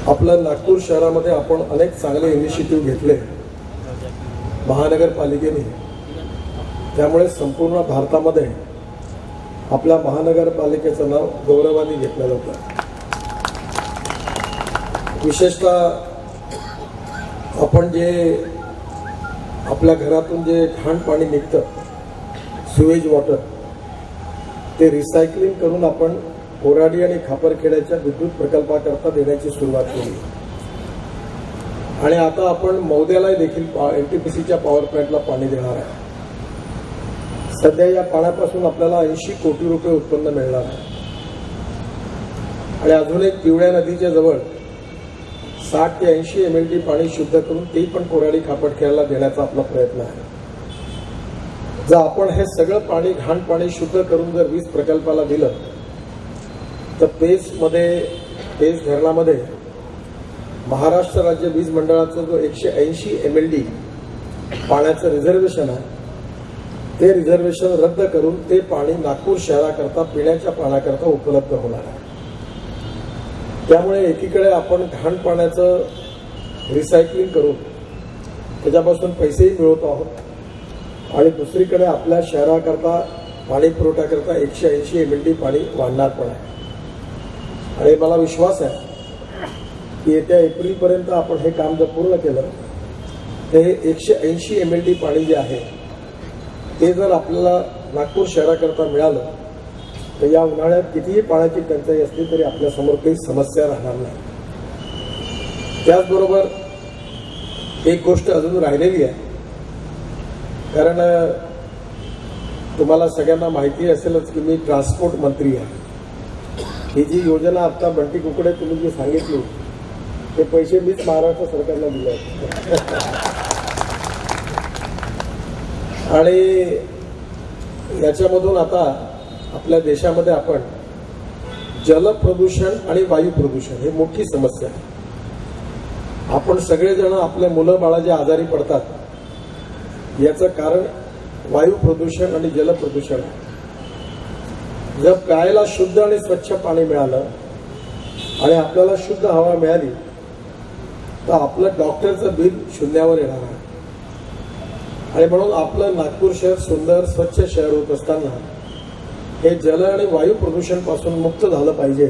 आपलं नागपूर शहरामध्ये आपण अनेक चांगले इनिशिएटिव्ह घेतले महानगरपालिकेने, त्यामुळे संपूर्ण भारतामध्ये आपल्या महानगरपालिकेचं नाव गौरवाने घेतलं जातं। विशेषतः आपण जे आपल्या घरातून जे घाण पाणी निघतं, सुवेज वॉटर, ते रिसायकलिंग करून आपण कोराडी आणि खापरखेड्याच्या विद्युत प्रकल्पाकरता देण्याची सुरुवात केली आणि आता आपण मौद्याला देखील एनटीपीसीच्या पॉवर प्लांटला पाणी देणार आहे। सध्या या पाण्यापासून आपल्याला 80 कोटी रुपये उत्पन्न मिळणार आहे आणि अजून एक पिवळ्या नदीच्या जवळ 60 ते 80 MLD पाणी शुद्ध करून ते पण कोराडी खापरखेड्याला देण्याचा आपला प्रयत्न आहे। जर आपण हे सगळं पाणी घाण पाणी शुद्ध करून जर वीज प्रकल्पाला दिलं तर पेस धरणामध्ये महाराष्ट्र राज्य वीज मंडळाचा जो 180 MLD पाण्याचं रिझर्वेशन आहे, ते रिझर्वेशन रद्द करून ते पाणी नागपूर शहराकरता पिण्याच्या पाण्याकरता उपलब्ध होणार आहे। त्यामुळे एकीकडे आपण घाण पाण्याचं रिसायकलिंग करून त्याच्यापासून पैसेही मिळवत आहोत आणि दुसरीकडे आपल्या शहराकरता पाणी पुरवठ्याकरता 180 MLD पाणी वाढणार पण आहे आणि मला विश्वास आहे की येत्या एप्रिलपर्यंत आपण हे काम जर पूर्ण केलं तर हे 180 MLD पाणी जे आहे ते जर आपल्याला नागपूर शहराकरता मिळालं तर या उन्हाळ्यात कितीही पाण्याची टंचाई असली तरी आपल्यासमोर काही समस्या राहणार नाही। त्याचबरोबर एक गोष्ट अजून राहिलेली आहे, कारण तुम्हाला सगळ्यांना माहिती असेलच की मी ट्रान्सपोर्ट मंत्री आहे। ही जी योजना आता बंटी कुकडे तुम्ही जी सांगितली ते पैसे मीच महाराष्ट्र सरकारला दिले आहेत आणि याच्यामधून आता आपल्या देशामध्ये आपण जलप्रदूषण आणि वायू प्रदूषण ही मोठी समस्या आहे। आपण सगळेजण आपले मुलं बाळा जे आजारी पडतात याचं कारण वायू प्रदूषण आणि जलप्रदूषण आहे। जर प्यायला शुद्ध आणि स्वच्छ पाणी मिळालं आणि आपल्याला शुद्ध हवा मिळाली तर आपलं डॉक्टरचं बिल शून्यावर येणार आहे आणि म्हणून आपलं नागपूर शहर सुंदर स्वच्छ शहर होत असताना हे जल आणि वायू प्रदूषण पासून मुक्त झालं पाहिजे,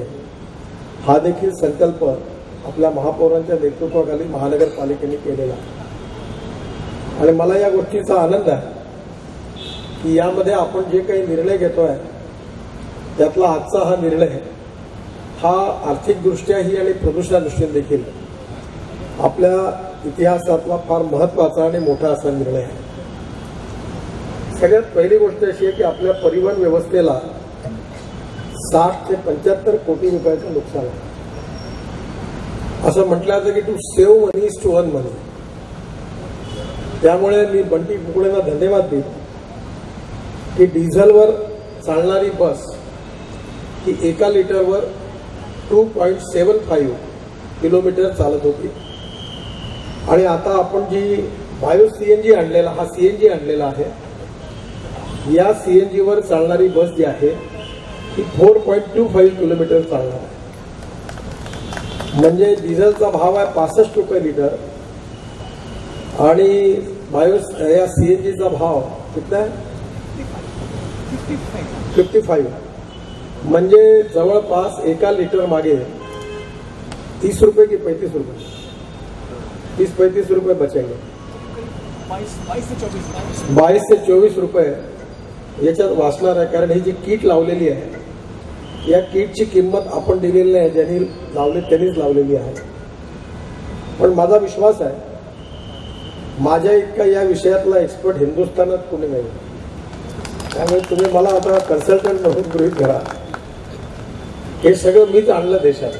हा देखील संकल्प आपल्या महापौरांच्या नेतृत्वाखाली महानगरपालिकेने केलेला आहे आणि मला या गोष्टीचा आनंद आहे की यामध्ये आपण जे काही निर्णय घेतोय त्यातला आजचा हा निर्णय हा आर्थिकदृष्ट्याही आणि प्रदूषणादृष्टीने देखील आपल्या इतिहासातला फार महत्वाचा आणि मोठा असा निर्णय आहे। सगळ्यात पहिली गोष्ट अशी आहे की आपल्या परिवहन व्यवस्थेला 60 ते 75 कोटी रुपयाचं नुकसान आहे। असं म्हटलं जातं की to save money is to earn money. त्यामुळे मी बंटी कुकडेंना धन्यवाद देतो की डिझेलवर चालणारी बस ही 1 लिटरवर 2.75 किलोमीटर चालत होती आणि आता आपण जी बायो CNG आणलेला हा CNG आणलेला आहे, या CNG वर चालणारी बस जी आहे ती 4.25 किलोमीटर चालणार आहे। म्हणजे डिझेलचा भाव आहे 65 रुपये लिटर आणि या CNGचा भाव कितना आहे 55, म्हणजे जवळपास 1 लिटर मागे 30 रुपये की 35 रुपये 30-35 रुपये बचेंगे। 22 से 24 रुपये याच्यात वाचणार आहे, कारण ही जी किट लावलेली आहे या किटची किंमत आपण दिलेली नाही, ज्यांनी लावले त्यांनीच लावलेली आहे। पण माझा विश्वास आहे माझ्या इतका या विषयातला एक्सपर्ट हिंदुस्थानात कोणी नाही, त्यामुळे तुम्ही मला आता कन्सल्टंट म्हणून गृहीत धरा। हे सगळं मीच आणलं देशात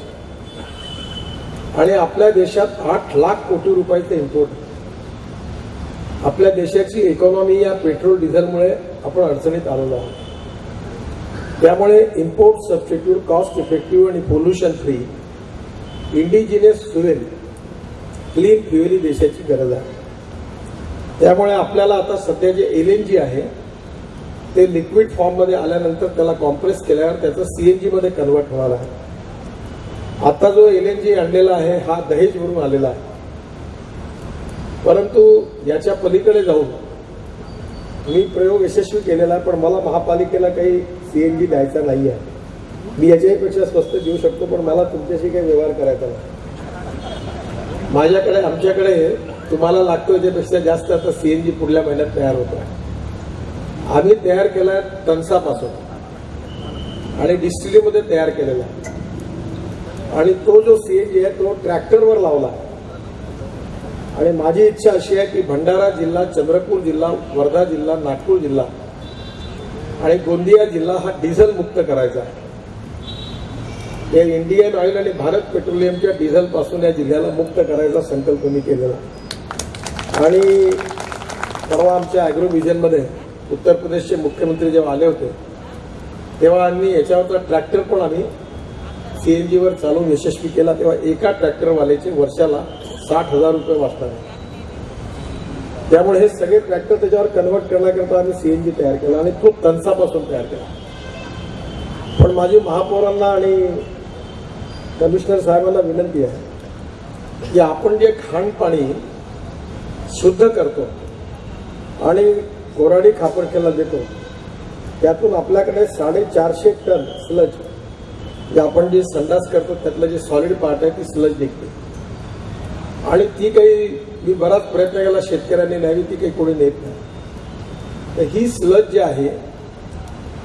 आणि आपल्या देशात 8 लाख कोटी रुपयाचं इम्पोर्ट। आपल्या देशाची इकॉनॉमी या पेट्रोल डिझेलमुळे आपण अडचणीत आलेलो आहोत। त्यामुळे इम्पोर्ट सबस्टिट्यूट कॉस्ट इफेक्टिव्ह आणि pollution free indigenous fuel clean fuel ही देशाची गरज आहे। त्यामुळे आपल्याला आता सध्या जे LNG आहे ते लिक्विड फॉर्म मध्ये आल्यानंतर त्याला कॉम्प्रेस केल्यावर त्याचं CNG मध्ये कन्वर्ट होणार आहे आता जो LNG आणलेला आहे हा दहेजवरून आलेला आहे, परंतु याच्या पलीकडे जाऊन मी प्रयोग यशस्वी केलेला आहे. पण मला महापालिकेला काही CNG द्यायचा नाही आहे. मी याच्यापेक्षा स्वस्त देऊ शकतो, पण मला तुमच्याशी काही व्यवहार करायचा नाही. माझ्याकडे आमच्याकडे तुम्हाला लागतो याच्यापेक्षा जास्त आता CNG पुढल्या महिन्यात तयार होतो. आम्ही तयार केला तणसापासून आणि डिस्टिलीमध्ये तयार केलेला आहे. आणि तो जो CNG आहे तो ट्रॅक्टरवर लावला. आणि माझी इच्छा अशी आहे की भंडारा जिल्हा, चंद्रपूर जिल्हा, वर्धा जिल्हा, नागपूर जिल्हा आणि गोंदिया जिल्हा हा डिझेल मुक्त करायचा आहे. या इंडियन ऑइल आणि भारत पेट्रोलियमच्या डिझेल पासून या जिल्ह्याला मुक्त करायचा संकल्प मी केलेला. आणि परवा आमच्या ॲग्रोव्हिजनमध्ये उत्तर प्रदेशचे मुख्यमंत्री जेव्हा आले होते तेव्हा आम्ही याच्यावरचा ट्रॅक्टर पण आम्ही CNG वर चालवून यशस्वी केला. तेव्हा एका ट्रॅक्टरवाल्याचे वर्षाला 60,000 रुपये वाचतात. त्यामुळे हे सगळे ट्रॅक्टर त्याच्यावर कन्व्हर्ट करण्याकरता आम्ही CNG तयार केला आणि तो तणसापासून तयार केला. पण माझी महापौरांना आणि कमिशनर साहेबांना विनंती आहे की आपण जे खाणपाणी शुद्ध करतो आणि कोराडी खापरखेला देतो त्यातून आपल्याकडे 450 टन स्लज, जे आपण जे संडास करतो त्यातलं जे सॉलिड पार्ट आहे ती स्लज निघते. आणि ती काही मी बराच प्रयत्न केला शेतकऱ्यांनी न्यावी, ती काही कोणी नेत नाही. तर ही स्लज जी आहे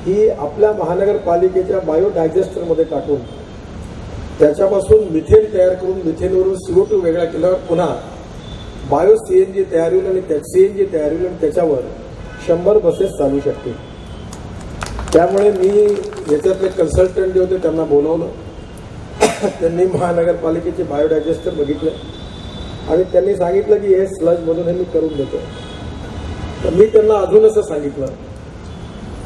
ही आपल्या महानगरपालिकेच्या बायोडायजेस्टरमध्ये टाकून त्याच्यापासून मिथेन तयार करून मिथेनवरून CO2 वेगळा केल्यावर पुन्हा बायो CNG तयार होईल आणि CNG तयार होईल आणि त्याच्यावर 100 बसेस चालू शकतील. त्यामुळे मी याच्यातले कन्सल्टंट जे होते त्यांना बोलवलं. त्यांनी महानगरपालिकेचे बायोडायजेस्टर बघितले आणि त्यांनी सांगितलं की हे स्लजमधून हे मी करून देतो. तर मी त्यांना अजून असं सांगितलं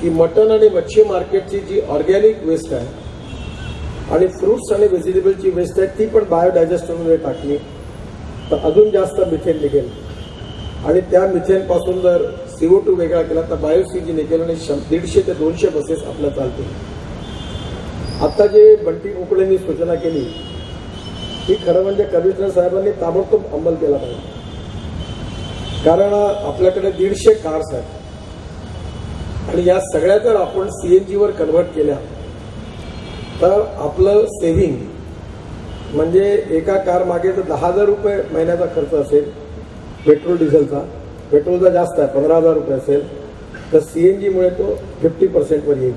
की मटण आणि मच्छी मार्केटची जी ऑर्गॅनिक वेस्ट आहे आणि फ्रुट्स आणि व्हेजिटेबलची वेस्ट आहे ती पण बायोडायजेस्टरमध्ये टाकली तर अजून जास्त मिथेन निघेल. आणि त्या मिथेनपासून जर CO2 वेगळा केला तर बायो CNG निघेल आणि 150 ते 200 बसेस आपल्या चालतील. आता जे बंटी कुकडेंनी सूचना केली ही खरं म्हणजे कमिशनर साहेबांनी ताबडतोब अंमल केला पाहिजे. कारण आपल्याकडे 150 कार्स आहेत आणि या सगळ्या जर आपण CNG वर कन्व्हर्ट केल्या तर आपलं सेव्हिंग म्हणजे एका कार मागे जर 10,000 रुपये महिन्याचा खर्च असेल पेट्रोल डिझेलचा, पेट्रोलचा जास्त आहे 15,000 रुपये असेल तर CNG मुळे तो 50% वर येईल.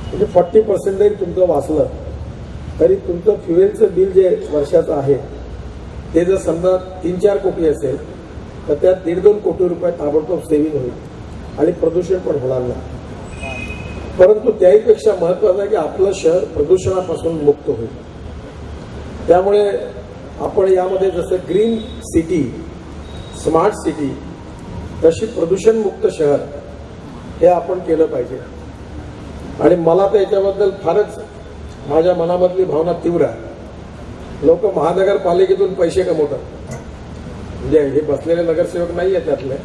म्हणजे 40% जरी तुमचं वाचलं तरी तुमचं फ्युएलचं बिल जे वर्षाचं आहे ते जर समजा 3-4 कोटी असेल तर त्यात 1.5-2 कोटी रुपये ताबडतोब सेव्हिंग होईल आणि प्रदूषण पण होणार नाही. परंतु त्याहीपेक्षा महत्वाचं आहे की आपलं शहर प्रदूषणापासून मुक्त होईल. त्यामुळे आपण यामध्ये जसं ग्रीन सिटी, स्मार्ट सिटी तशी प्रदूषणमुक्त शहर हे आपण केलं पाहिजे. आणि मला तर याच्याबद्दल फारच माझ्या मनामधली भावना तीव्र आहे. लोक महानगरपालिकेतून पैसे कमवतात, म्हणजे हे बसलेले नगरसेवक नाही आहे त्यातले,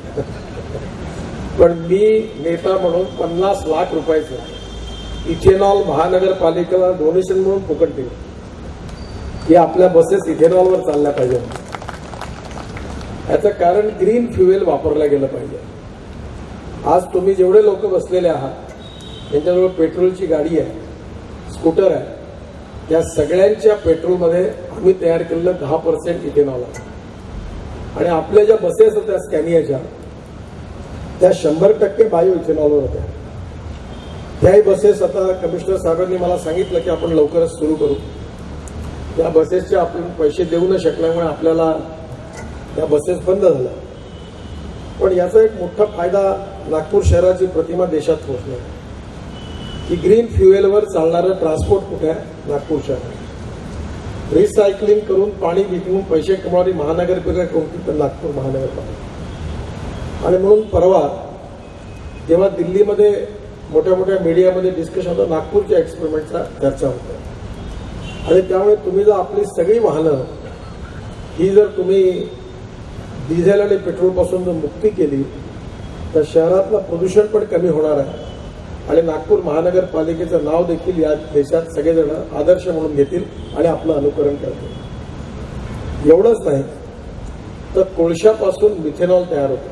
पण मी नेता म्हणून 50 लाख रुपयाचं इथेनॉल महानगरपालिकेला डोनेशन म्हणून फुकट दिलं की आपल्या बसेस इथेनॉलवर चालल्या पाहिजे. याचं कारण ग्रीन फ्युएल वापरलं गेलं पाहिजे. आज तुम्ही जेवढे लोक बसलेले आहात त्यांच्याजवळ पेट्रोलची गाडी आहे, स्कूटर आहे, त्या सगळ्यांच्या पेट्रोलमध्ये आम्ही तयार केलेलं 10% इथेनॉल आहे. आणि आपल्या ज्या बसेस होत्या स्कॅनियाच्या त्या 100% बायो इथेनॉलवर होत्या. त्याही बसेस आता कमिशनर साहेबांनी मला सांगितलं की आपण लवकरच सुरू करू. त्या बसेसचे आपण पैसे देऊ न शकल्यामुळे आपल्याला त्या बसेस बंद झाल्या. पण याचा एक मोठा फायदा नागपूर शहराची प्रतिमा देशात पोहोचली की ग्रीन फ्युएलवर चालणारं ट्रान्सपोर्ट कुठे आहे? नागपूर शहरात. रिसायकलिंग करून पाणी विकून पैसे कमावणारी महानगरपालिका कोणती? तर नागपूर महानगरपालिका. आणि म्हणून परवा जेव्हा दिल्लीमध्ये मोठ्या मोठ्या मीडियामध्ये डिस्कशन होतं नागपूरच्या एक्सपेरिमेंटचा चर्चा होते. आणि त्यामुळे तुम्ही जर आपली सगळी वाहनं ही जर तुम्ही डिझेल आणि पेट्रोलपासून जर मुक्ती केली तर शहरातलं प्रदूषण पण कमी होणार आहे आणि नागपूर महानगरपालिकेचं नाव देखील या देशात सगळेजण आदर्श म्हणून घेतील आणि आपलं अनुकरण करतील. एवढंच नाही तर कोळशापासून मिथेनॉल तयार होतं.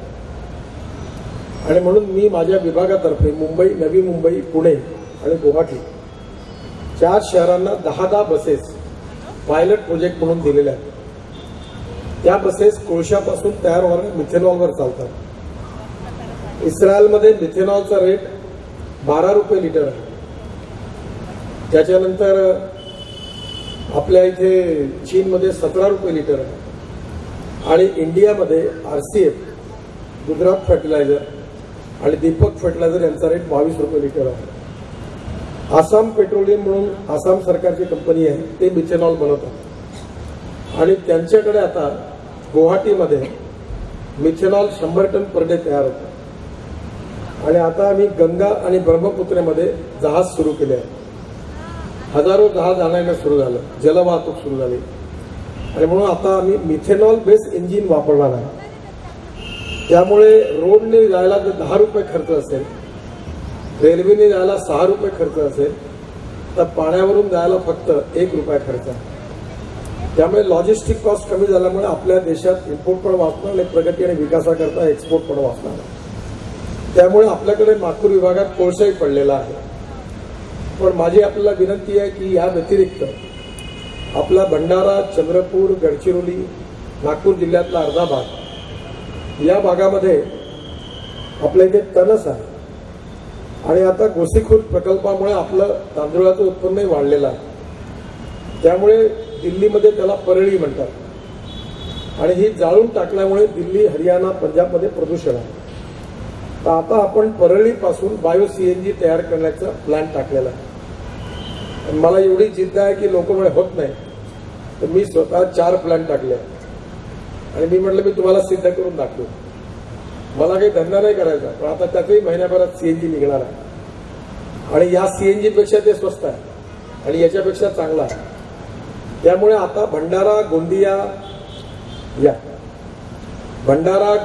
आणि म्हणून मी माझ्या विभागातर्फे मुंबई, नवी मुंबई, पुणे आणि गुवाहाटी 4 शहरांना 10 बसेस पायलट प्रोजेक्ट म्हणून दिलेल्या आहेत. त्या बसेस कोळशापासून तयार होणाऱ्या मिथेनॉलवर चालतात. इस्रायलमध्ये मिथेनॉलचा रेट 12 रुपये लिटर आहे. त्याच्यानंतर आपल्या इथे चीनमध्ये 17 रुपये लिटर आहे. आणि इंडियामध्ये RCF, गुजरात फर्टिलायझर आणि दीपक फर्टिलायझर यांचा रेट 22 रुपये लिटर आहे. आसाम पेट्रोलियम म्हणून आसाम सरकारची कंपनी आहे, ते मिथेनॉल बनवतात आणि त्यांच्याकडे आता गुवाहाटीमध्ये मिथेनॉल 100 टन पर डे तयार होतं. आणि आता आम्ही गंगा आणि ब्रह्मपुत्रेमध्ये जहाज सुरू केले आहे. हजारो जहाज आणायला सुरू झालं, जलवाहतूक सुरू झाली. आणि म्हणून आता आम्ही मिथेनॉल बेस्ड इंजिन वापरणार आहे. त्यामुळे रोडने जायला जर 10 रुपये खर्च असेल, रेल्वेने जायला 6 रुपये खर्च असेल, तर पाण्यावरून जायला फक्त 1 रुपया खर्च आहे. त्यामुळे लॉजिस्टिक कॉस्ट कमी झाल्यामुळे आपल्या देशात इम्पोर्ट पण वाचणार आणि प्रगती आणि विकासाकरता एक्सपोर्ट पण वाचणार. त्यामुळे आपल्याकडे नागपूर विभागात कोळसाही पडलेला आहे. पण माझी आपल्याला विनंती आहे की या व्यतिरिक्त आपला भंडारा, चंद्रपूर, गडचिरोली, नागपूर जिल्ह्यातला अर्धा भाग, या भागामध्ये आपल्या इथे तणस आहे. आणि आता गोसीखुर्द प्रकल्पामुळे आपलं तांदूळाचं उत्पन्नही वाढलेलं आहे. त्यामुळे दिल्लीमध्ये त्याला परळी म्हणतात आणि ही जाळून टाकल्यामुळे दिल्ली, हरियाणा, पंजाबमध्ये प्रदूषण आहे. तर आता आपण परळीपासून बायो CNG तयार करण्याचा प्लॅन टाकलेला आहे. मला एवढी जिद्द आहे की लोक म्हणे होत नाही, तर मी स्वतः 4 प्लॅन टाकले आणि मी म्हटलं मी तुम्हाला सिद्ध करून दाखवू. मला काही धंदा नाही करायचा, पण आता त्यातही महिन्याभरात CNG निघणार आहे आणि या CNG पेक्षा ते स्वस्त आहे आणि याच्यापेक्षा चांगला आहे. त्यामुळे आता भंडारा,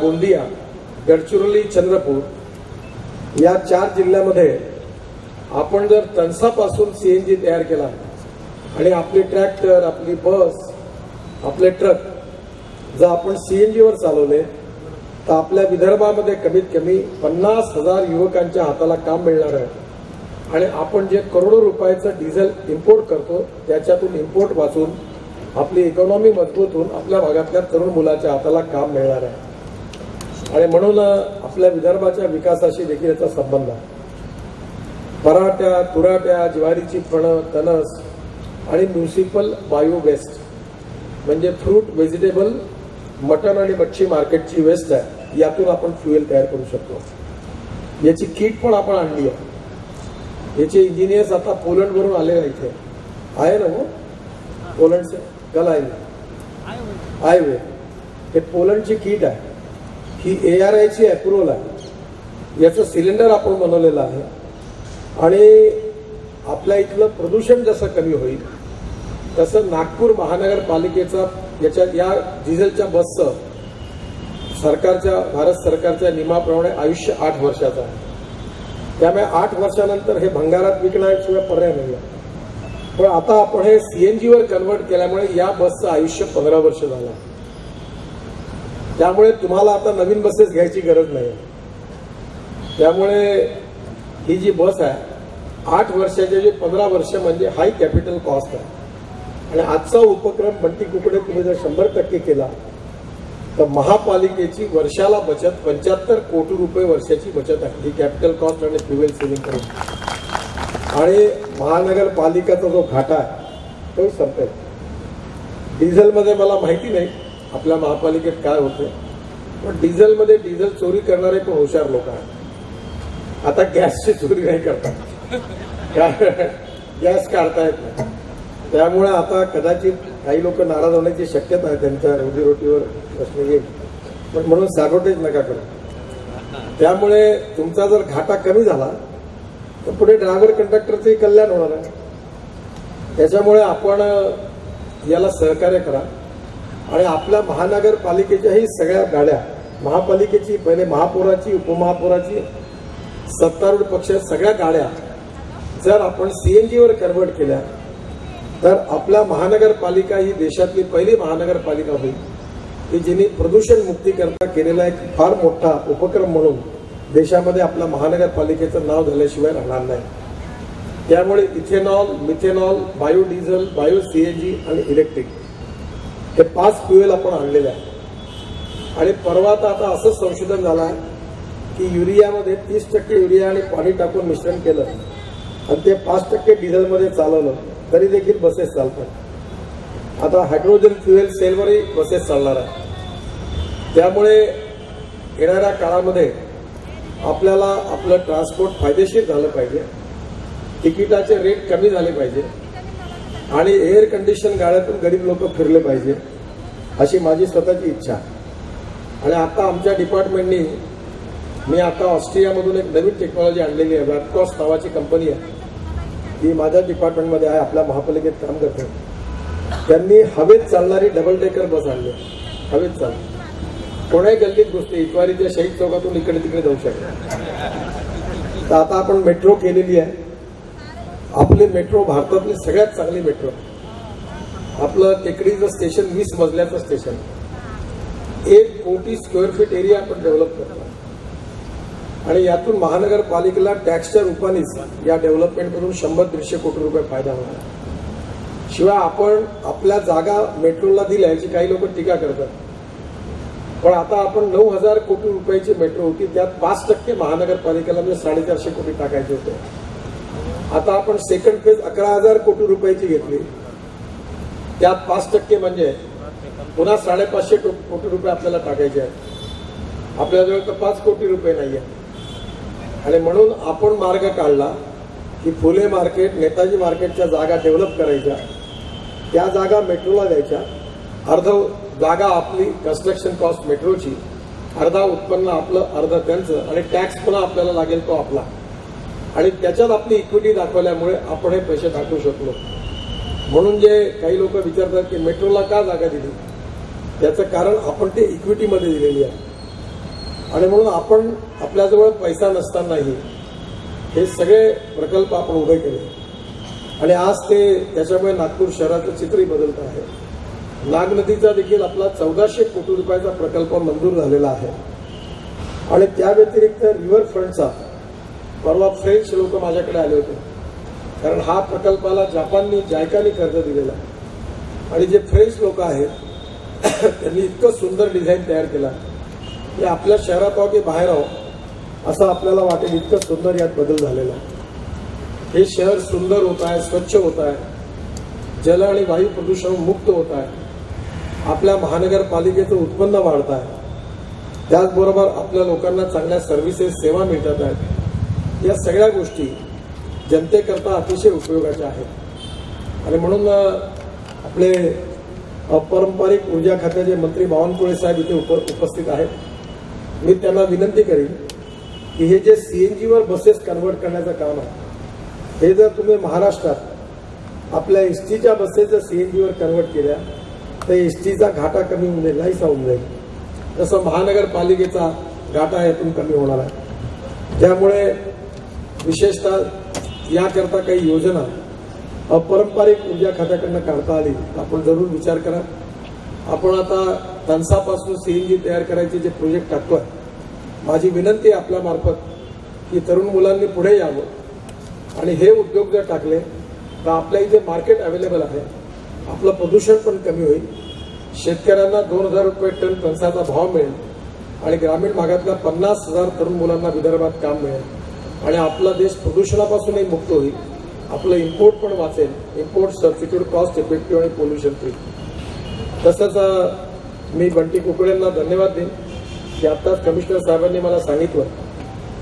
गोंदिया, गडचिरोली, चंद्रपूर या 4 जिल्ह्यामध्ये आपण जर तणसापासून CNG तयार केला आणि आपले ट्रॅक्टर, आपली बस, आपले ट्रक जर आपण CNG वर चालवले तर आपल्या विदर्भामध्ये कमीत कमी 50,000 युवकांच्या हाताला काम मिळणार आहे. आणि आपण जे करोडो रुपयाचं डिझेल इम्पोर्ट करतो त्याच्यातून इम्पोर्ट वाचून आपली इकॉनॉमी मजबूत होऊन आपल्या भागातल्या तरुण मुलाच्या हाताला काम मिळणार आहे. आणि म्हणून आपल्या विदर्भाच्या विकासाशी देखील याचा संबंध आहे. पराठ्या, तुराट्या, ज्वारीची फणं, तणस आणि म्युनिसिपल बायो वेस्ट म्हणजे फ्रूट, व्हेजिटेबल, मटण आणि मच्छी मार्केटची वेस्ट आहे, यातून आपण फ्युएल तयार करू शकतो. याची किट पण आपण आणली आहे. याचे इंजिनियर्स आता पोलंडवरून आले इथे आहे ना. पोलंडचे कल आहे वे हे पोलंडची किट आहे. ही ARI अप्रुव्हल आहे. याचं सिलेंडर आपण बनवलेलं आहे. आणि आपल्या इथलं प्रदूषण जसं कमी होईल तसं नागपूर महानगरपालिकेचा या डिझेलच्या बसचं भारत सरकारच्या नियमाप्रमाणे आयुष्य 8 वर्षाचं आहे. त्यामुळे 8 वर्षानंतर हे भंगारात विकण्याशिवाय पर्याय नाही. पण आता आपण हे CNG वर कन्वर्ट केल्यामुळे या बसचं आयुष्य 15 वर्ष झालं. त्यामुळे तुम्हाला आता नवीन बसेस घ्यायची गरज नाही. त्यामुळे ही जी बस आहे 8 वर्षाचे जे 15 वर्ष म्हणजे हाय कॅपिटल कॉस्ट आहे. आणि आजचा उपक्रम बंटी कुकडे तुम्ही जर 100% केला तर महापालिकेची वर्षाला बचत 75 कोटी रुपये वर्षाची बचत आहे. ही कॅपिटल कॉस्ट आणि फ्युएल सेव्हिंग करून. आणि महानगरपालिकेचा जो घाटा आहे तो संपेल. डिझेलमध्ये मला माहिती नाही आपल्या महापालिकेत काय होते, पण डिझेलमध्ये डिझेल चोरी करणारे पण हुशार लोक आहेत. आता गॅसची चोरी नाही करतात, गॅस काढता येत नाही. त्यामुळे आता कदाचित काही लोक नाराज होण्याची शक्यता आहे, त्यांच्या रोजीरोटीवर प्रश्न येईल. पण म्हणून सॅबोटेज नका करू. त्यामुळे तुमचा जर घाटा कमी झाला तर पुढे ड्रायव्हर कंडक्टरचंही कल्याण होणार आहे. त्याच्यामुळे आपण याला सहकार्य करा. आणि आपल्या महानगरपालिकेच्याही सगळ्या गाड्या, महापालिकेची पहिले महापौराची, उपमहापौराची सत्तारूढ पक्ष सगळ्या गाड्या जर आपण सीएनजीवर कन्वर्ट केल्या तर आपल्या महानगरपालिका ही देशातली पहिली महानगरपालिका होईल की जिने प्रदूषण मुक्ती करता केलेला एक फार मोठा उपक्रम म्हणून देशामध्ये आपल्या महानगरपालिकेचं नाव झाल्याशिवाय राहणार नाही. त्यामुळे ethanol, methanol, biodiesel, bio CNG आणि इलेक्ट्रिक हे 5 फ्युएल आपण आणलेले आहे. आणि परवा आता असं संशोधन झालं आहे की युरियामध्ये 30% युरिया आणि पाणी टाकून मिश्रण केलं आणि ते 5% डिझेलमध्ये चालवलं तरी देखील बसेस चालतात. आता हायड्रोजन फ्युएल सेलवरही बसेस चालणार आहे. त्यामुळे येणाऱ्या काळामध्ये आपल्याला आपलं ट्रान्सपोर्ट फायदेशीर झालं पाहिजे, तिकिटाचे रेट कमी झाले पाहिजे आणि एअर कंडिशन गाड्यातून गरीब लोक फिरले पाहिजे अशी माझी स्वतःची इच्छा. आणि आता आमच्या डिपार्टमेंटनी मी आता ऑस्ट्रियामधून एक नवीन टेक्नॉलॉजी आणलेली आहे. वॅटकॉस नावाची कंपनी आहे, ती माझ्या डिपार्टमेंटमध्ये आहे, आपल्या महापालिकेत काम करते. त्यांनी हवेत चालणारी डबल डेकर बस आणली. हवेत चालली, कोणाही गल्लीत गोष्टी इतवारीच्या शहीद चौकातून इकडे तिकडे जाऊ शकते. तर आता आपण मेट्रो केलेली आहे. आपली मेट्रो भारतातली सगळ्यात चांगली मेट्रो. आपलं टेकडीचं स्टेशन 20 मजल्याचं स्टेशन, 1 कोटी स्क्वेअर फीट एरिया आपण डेव्हलप करतो आणि यातून महानगरपालिकेला टॅक्सच्या रूपानेच या डेव्हलपमेंटमधून 100-150 कोटी रुपये फायदा होणार. शिवाय आपण आपल्या जागा मेट्रोला दिल्या याची काही लोक टीका करतात, पण आता आपण 9,000 कोटी रुपयाची मेट्रो होती, त्यात 5% महानगरपालिकेला म्हणजे 450 कोटी टाकायचे होते. आता आपण सेकंड फेज 11,000 कोटी रुपयाची घेतली, त्यात 5% म्हणजे पुन्हा 550 कोटी रुपये आपल्याला टाकायचे आहेत. आपल्याजवळ तर 5 कोटी रुपये नाही आहे. आणि म्हणून आपण मार्ग काढला की फुले मार्केट, नेताजी मार्केटच्या जागा डेव्हलप करायच्या, त्या जागा मेट्रोला द्यायच्या. अर्ध जागा आपली कन्स्ट्रक्शन कॉस्ट मेट्रोची, अर्धा उत्पन्न आपलं, अर्ध त्यांचं, आणि टॅक्स पुन्हा आपल्याला लागेल तो आपला. आणि त्याच्यात आपली इक्विटी दाखवल्यामुळे आपण हे पैसे टाकू शकलो. म्हणून जे काही लोक विचारतात की मेट्रोला का जागा दिली, त्याचं कारण आपण ते इक्विटीमध्ये दिलेली आहे. आणि म्हणून आपण आपल्याजवळ पैसा नसतानाही हे सगळे प्रकल्प आपण उभे केले आणि आज ते त्याच्यामुळे नागपूर शहराचं चित्रही बदलत आहे. नाग नदीचा देखील आपला 1400 कोटी रुपयाचा प्रकल्प मंजूर झालेला आहे. आणि त्या व्यतिरिक्त रिव्हरफ्रंटचा परवा फ्रेंच लोक माझ्याकडे आले होते, कारण हा प्रकल्पाला जपाननी जायकाने कर्ज दिलेला आहे. आणि जे फ्रेंच लोक आहेत त्यांनी इतकं सुंदर डिझाईन तयार केला की आपल्या शहरात आहो की बाहेर आहो असं आपल्याला वाटेल, इतकं सुंदर यात बदल झालेला आहे. हे शहर सुंदर होत आहे, स्वच्छ होत आहे, जल आणि वायू प्रदूषण मुक्त होत आहे, आपल्या महानगरपालिकेचं उत्पन्न वाढत आहे, त्याचबरोबर आपल्या लोकांना चांगल्या सर्व्हिसेस, सेवा मिळतात आहेत. या सगळ्या गोष्टी जनतेकरता अतिशय उपयोगाच्या आहेत. आणि म्हणून आपले अपारंपरिक ऊर्जा खात्याचे मंत्री बावनकुळे साहेब इथे उपस्थित आहेत. मी त्यांना विनंती करीन की हे जे सीएनजीवर बसेस कन्वर्ट करण्याचं काम आहे, हे जर तुम्ही महाराष्ट्रात आपल्या एसटीच्या बसेस जर सीएनजीवर कन्वर्ट केल्या तर एसटीचा घाटा कमी होऊन जाईल, नाहीसा होऊन जाईल. तसं महानगरपालिकेचा घाटा यातून कमी होणार आहे. त्यामुळे विशेषतः याकरता काही योजना अपारंपरिक ऊर्जा खात्याकडनं काढता आली तर आपण जरूर विचार करा. आपण आता तणसापासून सीएनजी तयार करायचे जे प्रोजेक्ट टाकतोय, माझी विनंती आहे आपल्या मार्फत की तरुण मुलांनी पुढे यावं आणि हे उद्योग जर टाकले तर आपल्या इथे मार्केट अवेलेबल आहे, आपलं प्रदूषण पण कमी होईल, शेतकऱ्यांना 2,000 रुपये टन तणसाचा भाव मिळेल आणि ग्रामीण भागातल्या 50,000 तरुण मुलांना विदर्भात काम मिळेल आणि आपला देश प्रदूषणापासूनही मुक्त होईल. आपलं इम्पोर्ट पण वाचेल, इम्पोर्ट सबस्टिट्यूट कॉस्ट इफेक्टिव्ह आणि पोल्युशन फ्री. तसंच मी बंटी कुकड्यांना धन्यवाद देईन की आत्ताच कमिशनर साहेबांनी मला सांगितलं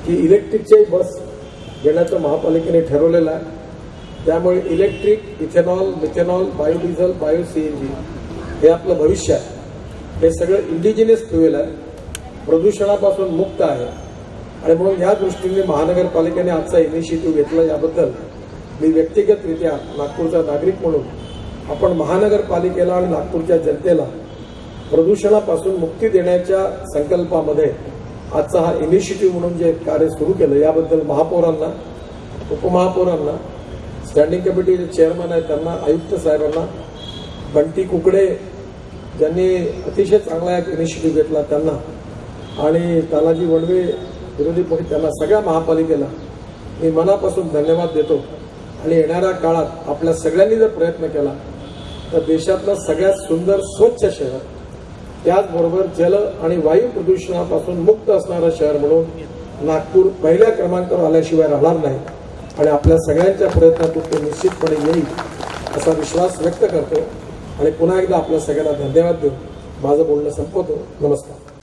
की इलेक्ट्रिकच्याही बस घेण्याचं महापालिकेने ठरवलेलं आहे. त्यामुळे electric, ethanol, methanol, biodiesel, bio CNG हे आपलं भविष्य आहे. हे सगळं इंडिजिनियस फ्युएल आहे, प्रदूषणापासून मुक्त आहे. आणि म्हणून या दृष्टीने महानगरपालिकेने आजचा इनिशिएटिव्ह घेतला, याबद्दल मी व्यक्तिगतरित्या नागपूरचा नागरिक म्हणून आपण महानगरपालिकेला आणि नागपूरच्या जनतेला प्रदूषणापासून मुक्ती देण्याच्या संकल्पामध्ये आजचा हा इनिशिएटिव्ह म्हणून जे कार्य सुरू केलं याबद्दल महापौरांना, उपमहापौरांना, स्टँडिंग कमिटीचे चेअरमन आहेत त्यांना, आयुक्त साहेबांना, बंटी कुकडे ज्यांनी अतिशय चांगला एक इनिशिएटिव्ह घेतला त्यांना, आणि तानाजी वणवे विरोधी पक्ष त्यांना सगळ्या महापालिकेला मी मनापासून धन्यवाद देतो. आणि येणाऱ्या काळात आपल्या सगळ्यांनी जर प्रयत्न केला तर देशातलं सगळ्यात सुंदर स्वच्छ शहर, त्याचबरोबर जल आणि वायू प्रदूषणापासून मुक्त असणारं शहर म्हणून नागपूर पहिल्या क्रमांकावर आल्याशिवाय राहणार नाही. आणि आपल्या सगळ्यांच्या प्रयत्नातून ते निश्चितपणे येईल असा विश्वास व्यक्त करतो. आणि पुन्हा एकदा आपल्या सगळ्यांना धन्यवाद देऊन माझं बोलणं संपवतो. नमस्कार.